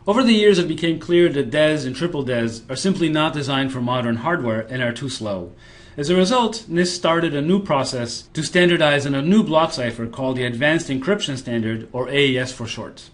Over the years, it became clear that DES and triple DES are simply not designed for modern hardware and are too slow. As a result, NIST started a new process to standardize on a new block cipher called the Advanced Encryption Standard, or AES for short.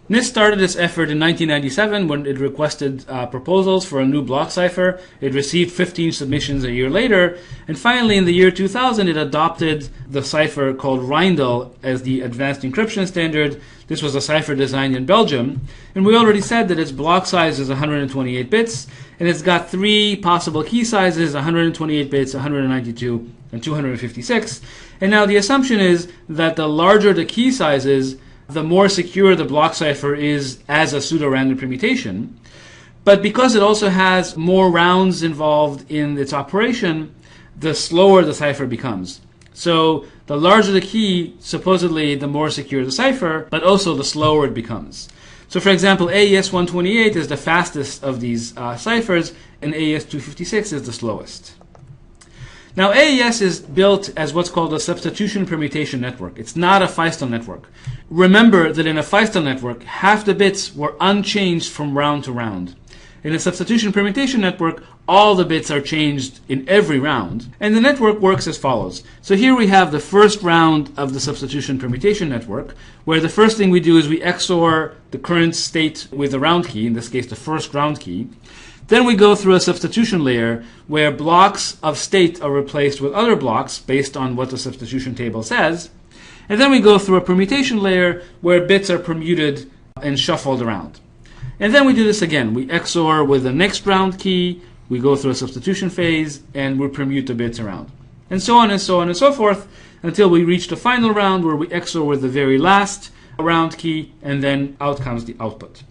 NIST started this effort in 1997 when it requested proposals for a new block cipher. It received 15 submissions a year later, and finally in the year 2000 it adopted the cipher called Rindel as the Advanced Encryption Standard. This was a cipher designed in Belgium, and we already said that its block size is 128 bits, and it's got three possible key sizes: 128 bits, 192, and 256. And now the assumption is that the larger the key sizes, the more secure the block cipher is as a pseudo-random permutation. But because it also has more rounds involved in its operation, the slower the cipher becomes. So the larger the key, supposedly the more secure the cipher, but also the slower it becomes. So for example, AES 128 is the fastest of these ciphers, and AES 256 is the slowest. Now, AES is built as what's called a substitution permutation network. It's not a Feistel network. Remember that in a Feistel network, half the bits were unchanged from round to round. In a substitution permutation network, all the bits are changed in every round, and the network works as follows. So here we have the first round of the substitution permutation network, where the first thing we do is we XOR the current state with a round key, in this case the first round key. Then we go through a substitution layer where blocks of state are replaced with other blocks based on what the substitution table says. And then we go through a permutation layer where bits are permuted and shuffled around. And then we do this again. We XOR with the next round key, we go through a substitution phase, and we permute the bits around. And so on and so on and so forth until we reach the final round where we XOR with the very last round key, and then out comes the output.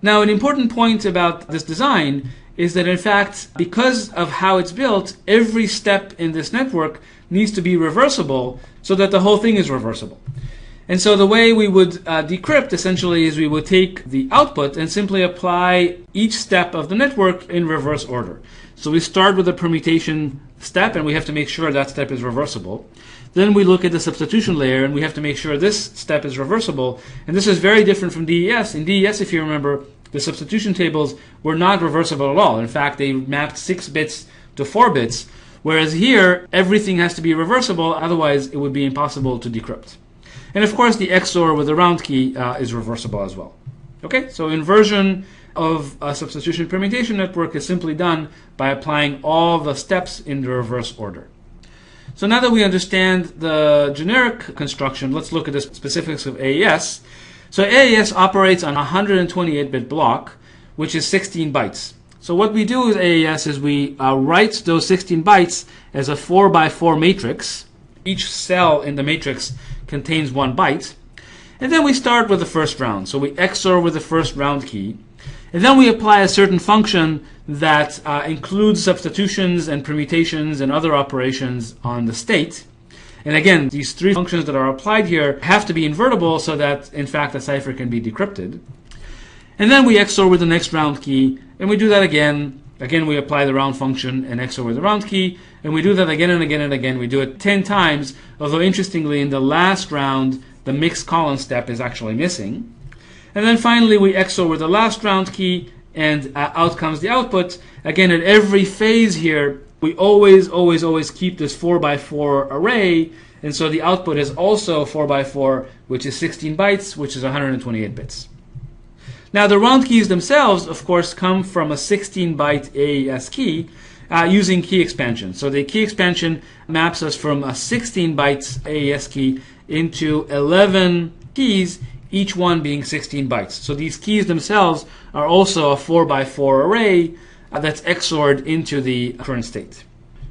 Now, an important point about this design is that, in fact, because of how it's built, every step in this network needs to be reversible so that the whole thing is reversible. And so the way we would decrypt, essentially, is we would take the output and simply apply each step of the network in reverse order. So we start with the permutation step, and we have to make sure that step is reversible. Then we look at the substitution layer, and we have to make sure this step is reversible. And this is very different from DES. In DES, if you remember, the substitution tables were not reversible at all. In fact, they mapped 6 bits to 4 bits, whereas here, everything has to be reversible, otherwise it would be impossible to decrypt. And of course, the XOR with the round key is reversible as well. Okay, so inversion of a substitution permutation network is simply done by applying all the steps in the reverse order. So now that we understand the generic construction, let's look at the specifics of AES. So AES operates on a 128-bit block, which is 16 bytes. So what we do with AES is we write those 16 bytes as a 4x4 matrix. Each cell in the matrix contains 1 byte. And then we start with the first round. So we XOR with the first round key. And then we apply a certain function that includes substitutions and permutations and other operations on the state. And again, these 3 functions that are applied here have to be invertible so that, in fact, the cipher can be decrypted. And then we XOR with the next round key, and we do that again. Again, we apply the round function and XOR with the round key, and we do that again and again and again. We do it 10 times, although interestingly, in the last round, the mixed column step is actually missing. And then finally, we XOR with the last round key, and out comes the output. Again, at every phase here, we always keep this 4x4 array, and so the output is also 4x4, which is 16 bytes, which is 128 bits. Now, the round keys themselves, of course, come from a 16-byte AES key using key expansion. So the key expansion maps us from a 16 bytes AES key into 11 keys, each one being 16 bytes. So these keys themselves are also a 4x4 array that's XORed into the current state.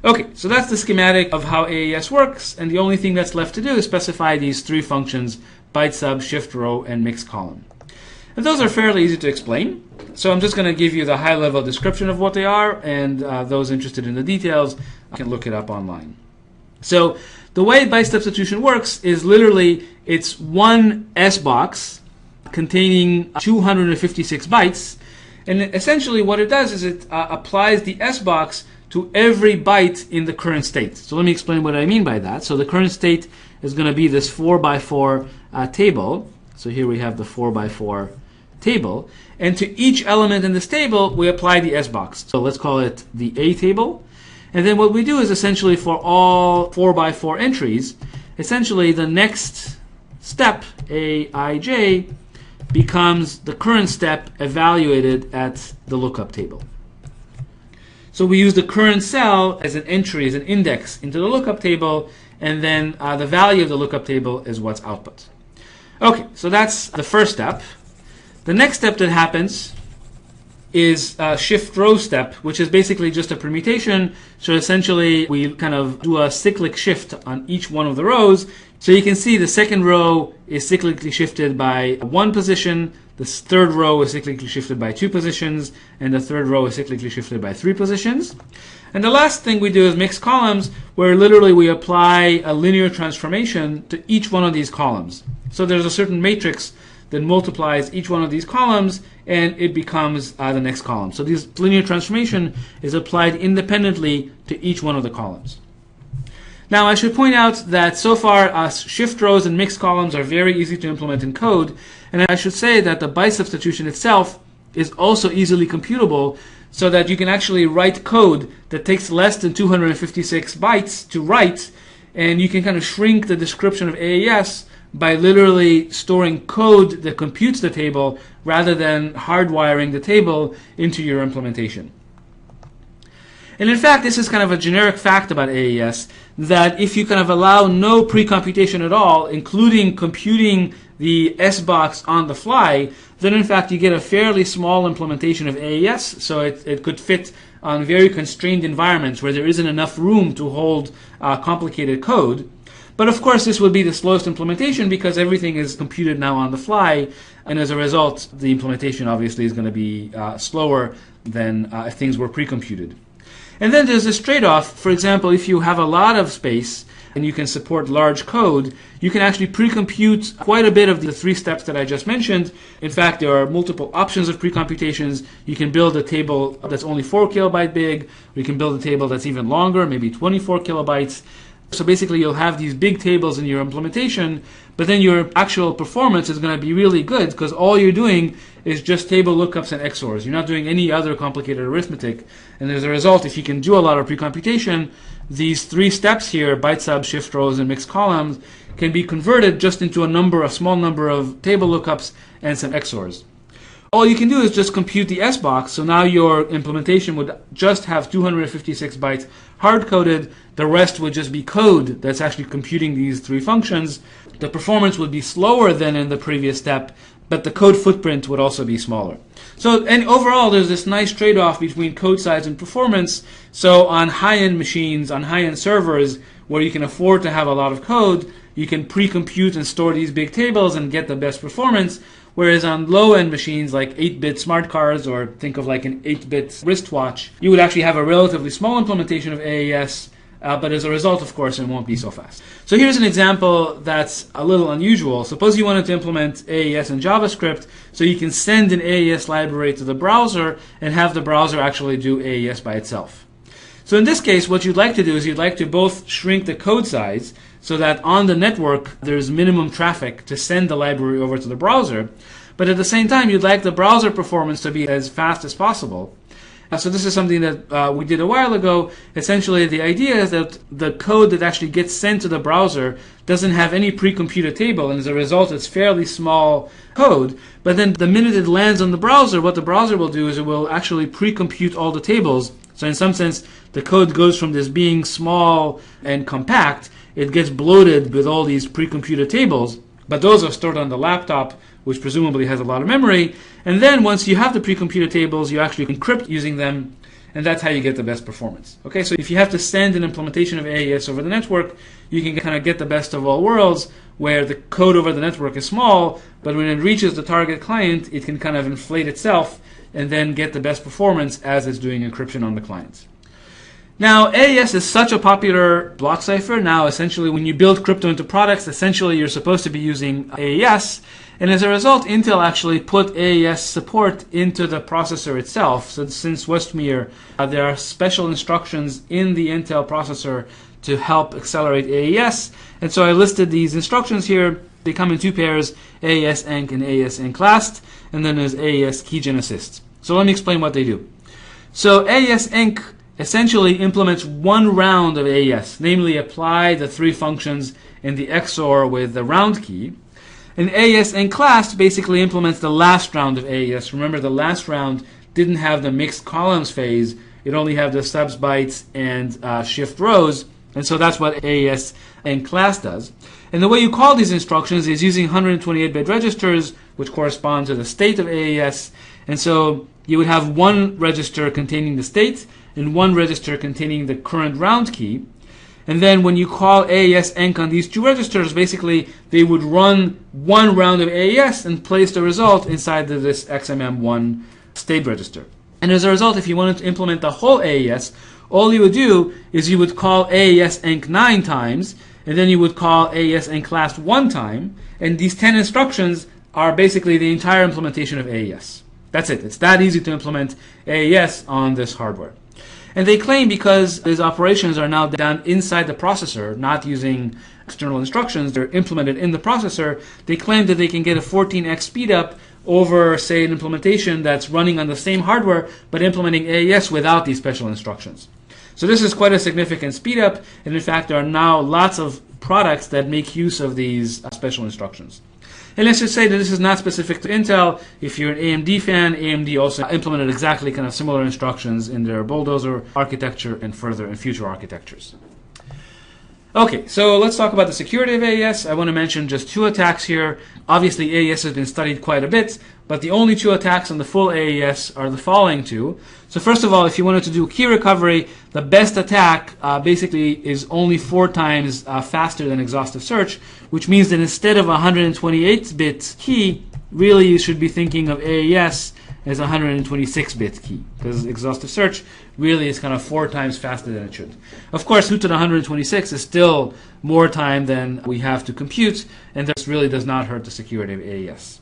Okay, so that's the schematic of how AES works, and the only thing that's left to do is specify these 3 functions: byte sub, shift row, and mixed column. And those are fairly easy to explain, so I'm just going to give you the high-level description of what they are, and those interested in the details can look it up online. So the way byte substitution works is literally it's one S box containing 256 bytes, and essentially what it does is it applies the S box to every byte in the current state. So let me explain what I mean by that. So the current state is going to be this 4x4 table. So here we have the 4x4 table. And to each element in this table, we apply the S box. So let's call it the A table. And then what we do is essentially for all 4x4 entries, essentially the next step, Aij, becomes the current step evaluated at the lookup table. So we use the current cell as an entry, as an index into the lookup table, and then the value of the lookup table is what's output. Okay, so that's the first step. The next step that happens is a shift row step, which is basically just a permutation. So essentially, we kind of do a cyclic shift on each one of the rows. So you can see the second row is cyclically shifted by 1 position, the third row is cyclically shifted by 2 positions, and the third row is cyclically shifted by 3 positions. And the last thing we do is mix columns, where literally we apply a linear transformation to each one of these columns. So there's a certain matrix that multiplies each one of these columns, and it becomes the next column. So this linear transformation is applied independently to each one of the columns. Now I should point out that so far shift rows and mixed columns are very easy to implement in code, and I should say that the byte substitution itself is also easily computable, so that you can actually write code that takes less than 256 bytes to write, and you can kind of shrink the description of AES by literally storing code that computes the table rather than hardwiring the table into your implementation. And in fact, this is kind of a generic fact about AES, that if you kind of allow no pre-computation at all, including computing the S box on the fly, then in fact you get a fairly small implementation of AES, so it could fit on very constrained environments where there isn't enough room to hold complicated code. But of course, this would be the slowest implementation because everything is computed now on the fly, and as a result, the implementation obviously is going to be slower than if things were pre-computed. And then there's this trade-off. For example, if you have a lot of space and you can support large code, you can actually pre-compute quite a bit of the 3 steps that I just mentioned. In fact, there are multiple options of pre-computations. You can build a table that's only 4 kilobyte big, or you can build a table that's even longer, maybe 24 kilobytes. So basically, you'll have these big tables in your implementation, but then your actual performance is going to be really good because all you're doing is just table lookups and XORs. You're not doing any other complicated arithmetic. And as a result, if you can do a lot of pre-computation, these 3 steps here, byte sub, shift rows, and mixed columns, can be converted just into a small number of table lookups and some XORs. All you can do is just compute the S box, so now your implementation would just have 256 bytes hard-coded. The rest would just be code that's actually computing these 3 functions. The performance would be slower than in the previous step, but the code footprint would also be smaller. So, and overall, there's this nice trade-off between code size and performance. So on high-end machines, on high-end servers, where you can afford to have a lot of code, you can pre-compute and store these big tables and get the best performance. Whereas on low-end machines like 8-bit smart cards, or think of like an 8-bit wristwatch, you would actually have a relatively small implementation of AES, but as a result, of course, it won't be so fast. So here's an example that's a little unusual. Suppose you wanted to implement AES in JavaScript, so you can send an AES library to the browser and have the browser actually do AES by itself. So in this case, what you'd like to do is you'd like to both shrink the code size so that on the network there's minimum traffic to send the library over to the browser, but at the same time you'd like the browser performance to be as fast as possible. So this is something that we did a while ago. Essentially, the idea is that the code that actually gets sent to the browser doesn't have any pre-computed table, and as a result, it's fairly small code. But then the minute it lands on the browser, what the browser will do is it will actually pre-compute all the tables. So in some sense, the code goes from this being small and compact, it gets bloated with all these pre-computed tables, but those are stored on the laptop, which presumably has a lot of memory. And then once you have the pre-computed tables, you actually encrypt using them, and that's how you get the best performance. Okay, so if you have to send an implementation of AES over the network, you can kind of get the best of all worlds, where the code over the network is small, but when it reaches the target client, it can kind of inflate itself and then get the best performance as it's doing encryption on the client. Now, AES is such a popular block cipher. Now, essentially, when you build crypto into products, essentially you're supposed to be using AES. And as a result, Intel actually put AES support into the processor itself. So since Westmere, there are special instructions in the Intel processor to help accelerate AES. And so I listed these instructions here. They come in two pairs, AES enc and AES enc last, and then there's AES keygen assist. So let me explain what they do. So AES enc essentially implements one round of AES, namely apply the three functions in the XOR with the round key. And AES enc last basically implements the last round of AES. Remember, the last round didn't have the mixed columns phase. It only had the subs bytes and shift rows. And so that's what AES enc last does. And the way you call these instructions is using 128-bit registers, which correspond to the state of AES. And so you would have one register containing the state and one register containing the current round key. And then when you call AES enc on these two registers, basically they would run one round of AES and place the result inside of this XMM1 state register. And as a result, if you wanted to implement the whole AES, all you would do is you would call AES enc 9 times, and then you would call AES enc last 1 time, and these 10 instructions are basically the entire implementation of AES. That's it. It's that easy to implement AES on this hardware. And they claim because these operations are now done inside the processor, not using external instructions, they're implemented in the processor, they claim that they can get a 14x speed up over, say, an implementation that's running on the same hardware, but implementing AES without these special instructions. So this is quite a significant speed up, and in fact there are now lots of products that make use of these special instructions. And let's just say that this is not specific to Intel. If you're an AMD fan, AMD also implemented exactly kind of similar instructions in their Bulldozer architecture and further in future architectures. Okay, so let's talk about the security of AES. I want to mention just two attacks here. Obviously, AES has been studied quite a bit, but the only two attacks on the full AES are the following two. So first of all, if you wanted to do key recovery, the best attack basically is only 4 times faster than exhaustive search, which means that instead of a 128-bit key, really you should be thinking of AES as a 126-bit key, because exhaustive search really is kind of 4 times faster than it should. Of course, 2 to the 126 is still more time than we have to compute, and this really does not hurt the security of AES.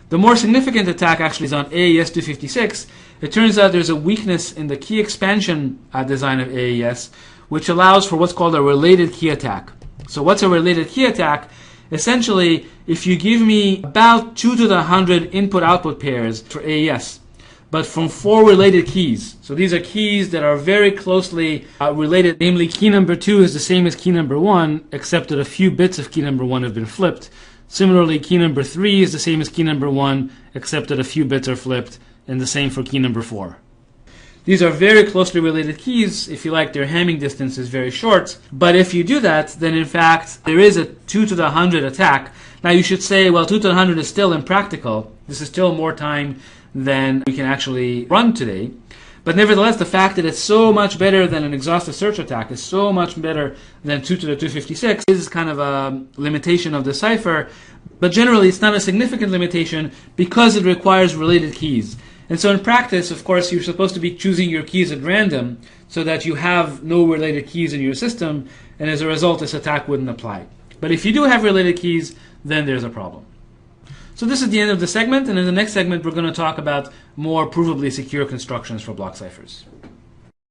The more significant attack actually is on AES 256. It turns out there's a weakness in the key expansion design of AES, which allows for what's called a related key attack. So what's a related key attack? Essentially, if you give me about 2 to the 100 input-output pairs for AES, but from 4 related keys. So these are keys that are very closely related. Namely, key number 2 is the same as key number 1, except that a few bits of key number 1 have been flipped. Similarly, key number 3 is the same as key number 1, except that a few bits are flipped, and the same for key number 4. These are very closely related keys. If you like, their Hamming distance is very short. But if you do that, then in fact, there is a 2 to the 100 attack. Now you should say, well, 2 to the 100 is still impractical. This is still more time than we can actually run today. But nevertheless, the fact that it's so much better than an exhaustive search attack, is so much better than 2 to the 256, is kind of a limitation of the cipher. But generally, it's not a significant limitation because it requires related keys. And so in practice, of course, you're supposed to be choosing your keys at random so that you have no related keys in your system, and as a result, this attack wouldn't apply. But if you do have related keys, then there's a problem. So this is the end of the segment, and in the next segment, we're going to talk about more provably secure constructions for block ciphers.